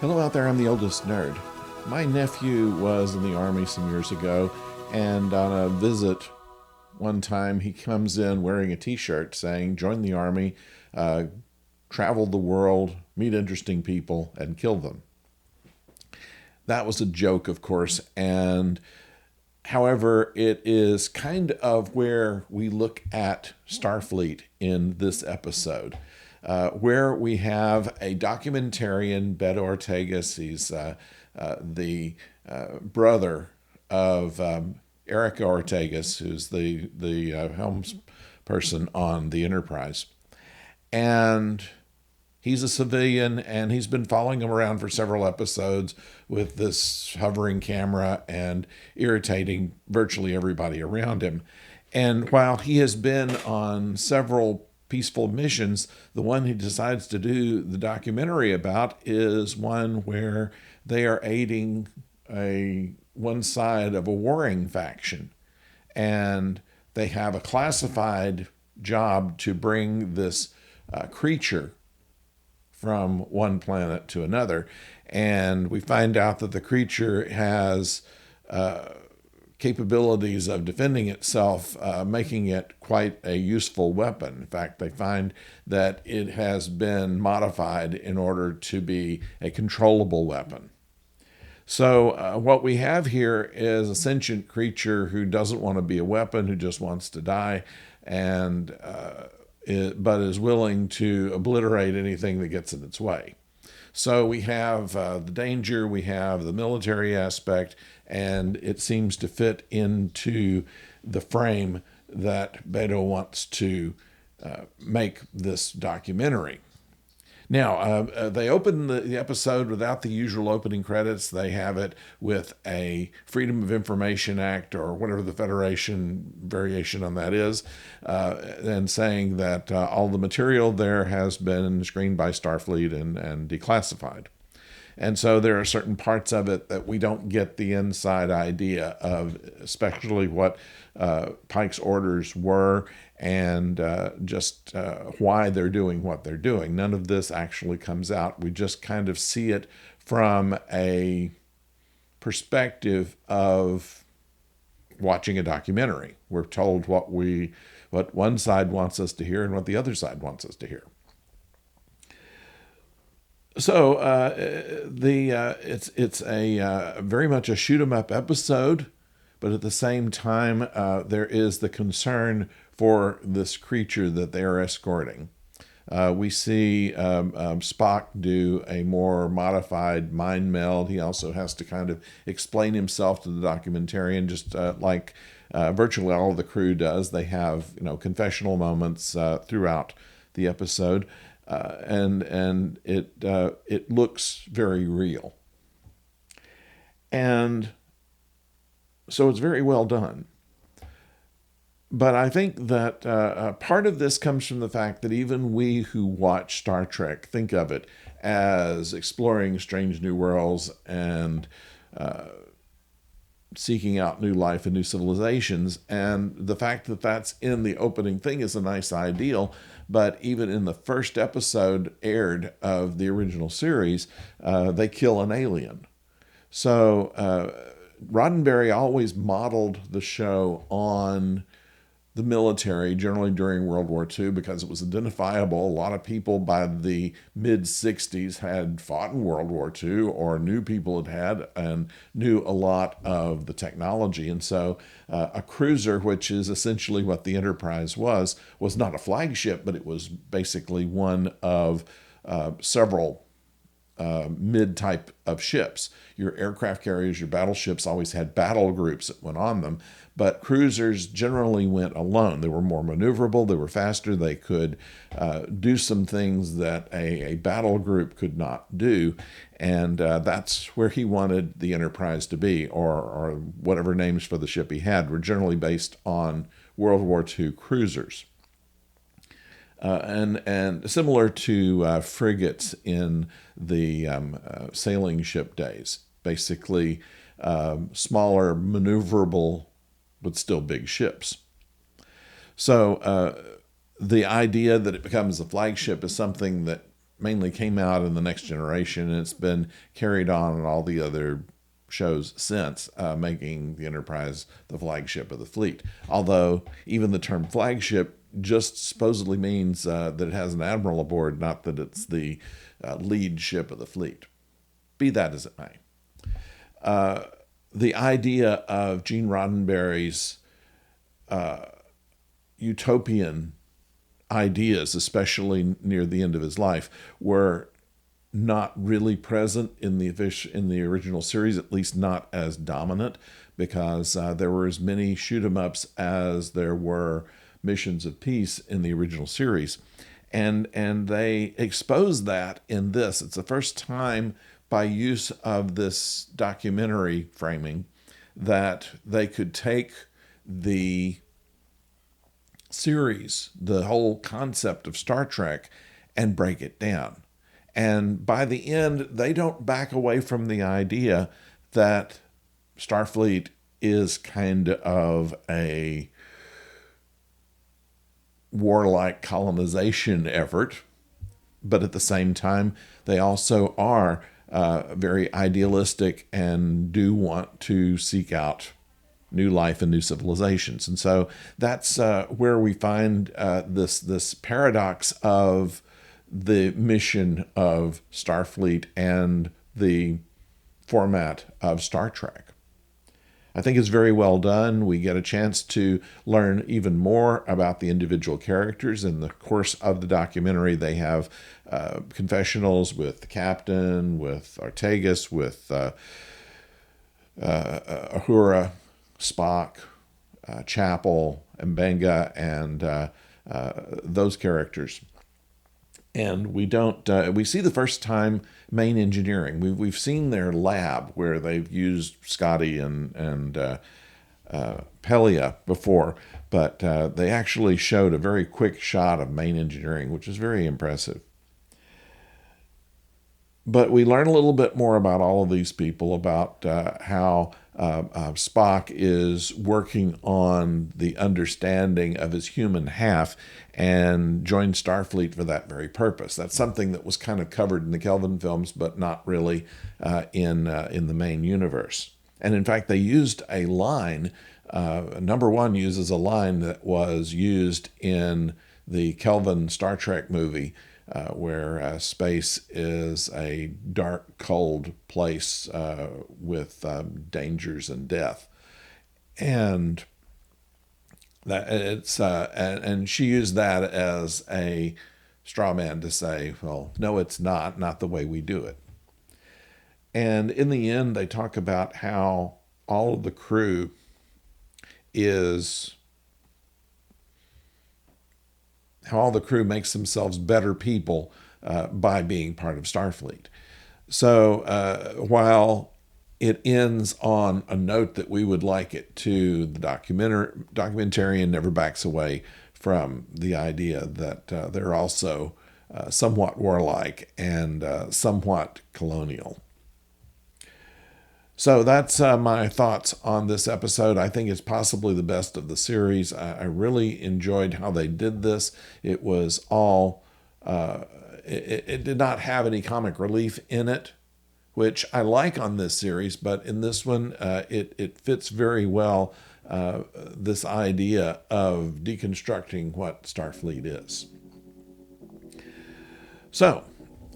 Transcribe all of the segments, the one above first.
Hello out there, I'm the oldest nerd. My nephew was in the Army some years ago, and on a visit one time, he comes in wearing a t shirt saying, "Join the Army, uh, travel the world, meet interesting people, and kill them." That was a joke, of course, and however, it is kind of where we look at Starfleet in this episode, where we have a documentarian, Beto Ortegas. He's the brother of Erica Ortegas, who's the helms person on the Enterprise, and he's a civilian, and he's been following him around for several episodes with this hovering camera and irritating virtually everybody around him. And while he has been on several peaceful missions, the one he decides to do the documentary about is one where they are aiding a one side of a warring faction, and they have a classified job to bring this creature from one planet to another. And we find out that the creature has capabilities of defending itself, making it quite a useful weapon. In fact, they find that it has been modified in order to be a controllable weapon. So, what we have here is a sentient creature who doesn't want to be a weapon, who just wants to die, and but is willing to obliterate anything that gets in its way. So we have the danger, we have the military aspect, and it seems to fit into the frame that Beto wants to make this documentary. Now, they open the episode without the usual opening credits. They have it with a Freedom of Information Act, or whatever the Federation variation on that is, and saying that all the material there has been screened by Starfleet and declassified. And so there are certain parts of it that we don't get the inside idea of, especially what Pike's orders were, and just why they're doing what they're doing. None of this actually comes out. We just kind of see it from a perspective of watching a documentary. We're told what one side wants us to hear and what the other side wants us to hear. So it's a very much a shoot 'em up episode, but at the same time there is the concern for this creature that they are escorting. We see Spock do a more modified mind meld. He also has to kind of explain himself to the documentarian, just like virtually all of the crew does. They have confessional moments throughout the episode. And it looks very real, and so it's very well done. But I think that part of this comes from the fact that even we who watch Star Trek think of it as exploring strange new worlds and seeking out new life and new civilizations. And the fact that that's in the opening thing is a nice ideal. But even in the first episode aired of the original series, they kill an alien. So Roddenberry always modeled the show on the military, generally during World War II, because it was identifiable. A lot of people by the mid-60s had fought in World War II, or knew people had and knew a lot of the technology. And so a cruiser, which is essentially what the Enterprise was not a flagship, but it was basically one of several mid-type of ships. Your aircraft carriers, your battleships always had battle groups that went on them, but cruisers generally went alone. They were more maneuverable, they were faster, they could do some things that a battle group could not do, and that's where he wanted the Enterprise to be, or whatever names for the ship he had were generally based on World War II cruisers. And similar to frigates in the sailing ship days, basically smaller, maneuverable, but still big ships. So the idea that it becomes a flagship is something that mainly came out in The Next Generation, and it's been carried on in all the other shows since, making the Enterprise the flagship of the fleet. Although even the term flagship just supposedly means that it has an admiral aboard, not that it's the lead ship of the fleet. Be that as it may. The idea of Gene Roddenberry's utopian ideas, especially near the end of his life, were not really present in the original series, at least not as dominant, because there were as many shoot-'em-ups as there were missions of peace in the original series. And they exposed that in this. It's the first time, by use of this documentary framing, that they could take the series, the whole concept of Star Trek, and break it down. And by the end, they don't back away from the idea that Starfleet is kind of a warlike colonization effort, but at the same time, they also are very idealistic and do want to seek out new life and new civilizations. And so that's where we find this paradox of the mission of Starfleet and the format of Star Trek. I think it's very well done. We get a chance to learn even more about the individual characters. In the course of the documentary, they have confessionals with the captain, with Ortegas, with Uhura, Spock, Chapel, Mbenga, and those characters. And we see the first time main engineering. We've seen their lab where they've used Scotty and Pelia before, but they actually showed a very quick shot of main engineering, which is very impressive. But we learn a little bit more about all of these people, about how Spock is working on the understanding of his human half and joined Starfleet for that very purpose. That's something that was kind of covered in the Kelvin films, but not really in the main universe. And in fact, they used a line, number one uses a line that was used in the Kelvin Star Trek movie, where space is a dark, cold place with dangers and death, and that it's and she used that as a straw man to say, well, no, it's not the way we do it. And in the end, they talk about how all of the crew makes themselves better people by being part of Starfleet. So while it ends on a note that we would like it to, the documentarian never backs away from the idea that they're also somewhat warlike and somewhat colonial. So that's my thoughts on this episode. I think it's possibly the best of the series. I really enjoyed how they did this. It was all, it did not have any comic relief in it, which I like on this series, but in this one, it fits very well this idea of deconstructing what Starfleet is. So,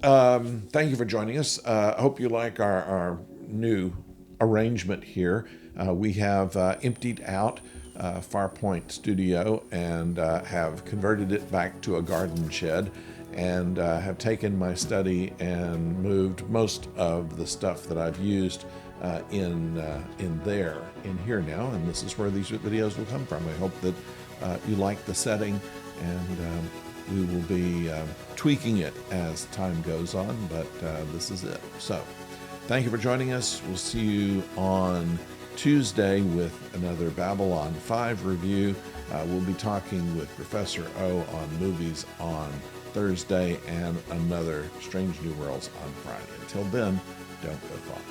thank you for joining us. I hope you like our new arrangement here. We have emptied out Farpoint Studio and have converted it back to a garden shed, and have taken my study and moved most of the stuff that I've used in here now, and this is where these videos will come from. I hope that you like the setting, and we will be tweaking it as time goes on, but this is it. So thank you for joining us. We'll see you on Tuesday with another Babylon 5 review. We'll be talking with Professor O on movies on Thursday and another Strange New Worlds on Friday. Until then, don't go far.